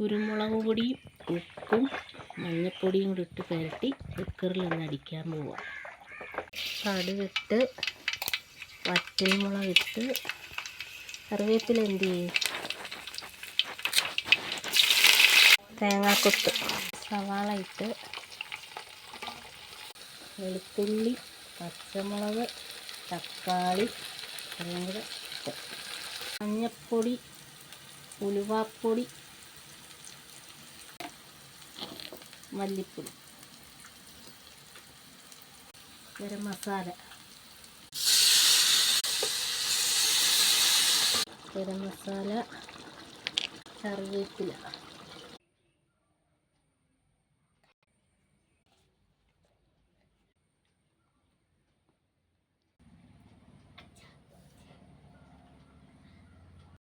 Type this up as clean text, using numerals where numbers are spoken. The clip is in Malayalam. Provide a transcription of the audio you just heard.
കുരുമുളക് പൊടിയും ഉപ്പും മഞ്ഞൾപ്പൊടിയും കൂടി ഇട്ട് പുരട്ടി കുക്കറിൽ ഒന്ന് അടിക്കാൻ പോവാം. കടുകിട്ട് വറ്റൽമുളകിട്ട് കറിവേപ്പില എന്ത് ചെയ്യും, തേങ്ങാക്കൊത്ത്, സവാള ഇട്ട് വെളുത്തുള്ളി, പച്ചമുളക്, തക്കാളി എല്ലാം കൂടെ ഇട്ട് മഞ്ഞൾപ്പൊടി, ഉലുവാപ്പൊടി, മല്ലിപ്പൊടി, ഗരം മസാല, കറിവേപ്പില,